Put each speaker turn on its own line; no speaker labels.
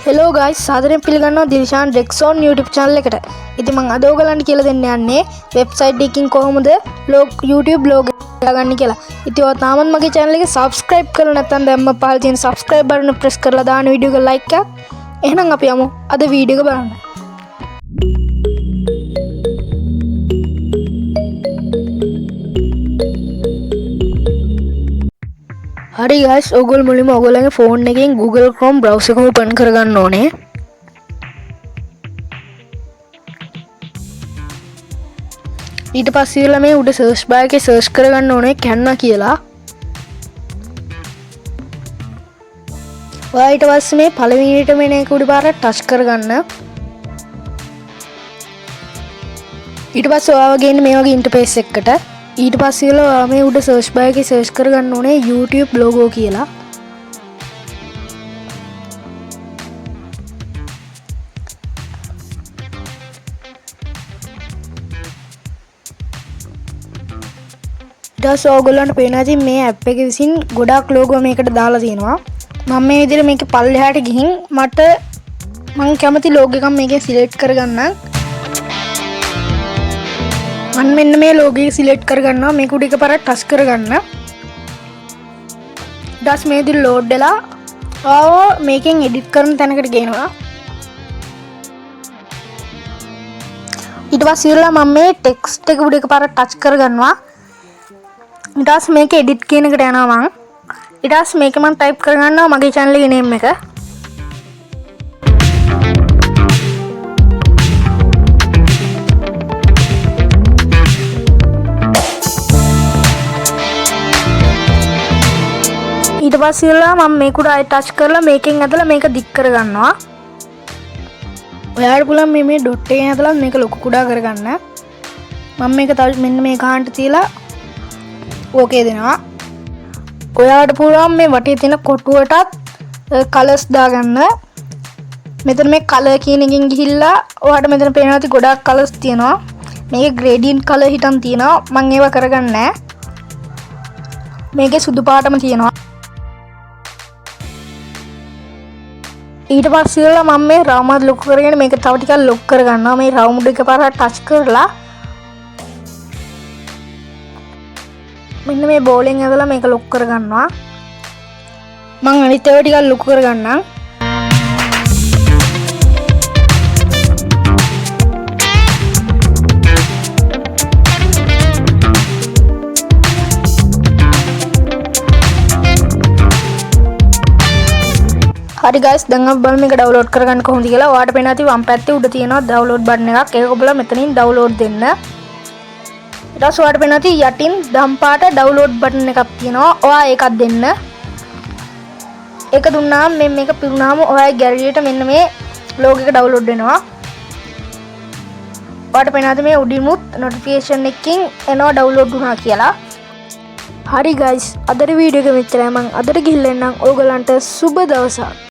Hello guys, සාදරයෙන් පිළිගන්නවා Dilshan රෙක්සෝන් YouTube channel එකට. ඉතින් මම අද ඔයගලන්ට කියලා දෙන්න යන්නේ website එකකින් කොහොමද YouTube blog ගන්න කියලා. ඉතින් ඔයා තාමත් මගේ channel එක subscribe කරලා නැත්නම් දැම්ම පහළ තියෙන subscribe button එක press කරලා දාන වීඩියෝ එක like එකක්. එහෙනම් අපි යමු අද වීඩියෝ එක බලන්න. හරි guys, ඔයගොල්ලෝ මුලින්ම ඔයගොල්ලන්ගේ phone එකෙන් Google Chrome browser එක open කරගන්න ඕනේ. ඊට පස්සේ ඉවරලා මේ උඩ search bar එකේ search කරගන්න ඕනේ Canva කියලා. ඔයා ඊට පස්සේ මේ පළවෙනිට මෙන්න එක උඩ පාරට touch කරගන්න. ඊට පස්සේ ඔයා වගේ ඉන්නේ මේ වගේ interface එකකට. ඊට පස්සේ ඔයා මේ උඩ search bar එකේ search කරගන්න ඕනේ YouTube logo කියලා. ඊට ඔයගොල්ලන්ට පේනවා ඉතින් මේ app එකේ විසින් ගොඩාක් logo මේකට දාලා තියෙනවා. මම මේ විදිහට මේක පල්ලෙහාට ගිහින් මම කැමති logo එකක් මේකෙන් select කරගන්නම්. මම මෙන්න මේ logo එක select කරගන්නවා. මේක උඩ එකපාරට touch කරගන්න. ඊට මේ විදිහට load වෙලා මේකෙන් edit කරන තැනකට ගේනවා. ඊට පස්සේ ඉවරලා මම මේ text එක උඩ එකපාරට touch කරගන්නවා. ඊට පස්සේ මේක edit කියන එකට යනවා මම. ඊට පස්සේ මේක මම type කරගන්නවා මගේ channel එකේ name එක. ඊට පස්සේ ඉවරලා මම මේක උඩ ආයෙ touch කරලා මේකෙන් ඇදලා මේක දික් කරගන්නවා. ඔයාලට පුළුවන් මේ dot එකෙන් ඇදලා මේක ලොකු කුඩා කරගන්න. මම මේක මෙන්න මේ කාන්ට තියලා ඕකේ දෙනවා. ඔයාලට පුළුවන් මේ වටේ තියෙන කොටුවටත් කලර්ස් දාගන්න. මෙතන මේ කලර් කියන එකෙන් ගිහිල්ලා ඔයාලට මෙතන පේනවා ඇති ගොඩාක් කලර්ස් තියෙනවා. මේකේ gradient color හිටන් තියෙනවා. මම ඒව කරගන්නේ නැහැ. මේකේ සුදු පාටම තියෙනවා. ඊට පස්සේ මම මේ රවුමත් ලොක් කරගෙන මේක තව ටිකක් ලොක් කරගන්නවා. මේ රවුම් එක පාරක් ටච් කරලා මෙන්න මේ බෝලෙන් ඇදලා මේක ලොක් කරගන්නවා. මම අනිත් ඒවා ටිකක් ලොක් කරගන්නම්. හරි guys, දැන් අපි බලමු මේක download කරගන්න කොහොමද කියලා. ඔයාලට පේනවා ඇති වම් පැත්තේ උඩ තියෙනවා download button එකක්. ඒක ඔබලා මෙතනින් download දෙන්න. ඊට පස්සේ ඔයාලට පේනවා ඇති යටින් දම් පාට download button එකක් තියෙනවා. ඔයා ඒකත් දෙන්න. ඒක දුන්නාම මේක පිරුණාම ඔයාගේ gallery එකට මෙන්න මේ logo එක download වෙනවා. ඔයාලට පේනවා ඇති මේ උඩින්මුත් notification එකකින් එනවා download වුණා කියලා. හරි guys, අදට වීඩියෝ එක මෙච්චරයි. මම අදට ගිහිල්ලා එන්නම්. ඕගලන්ට සුබ දවසක්.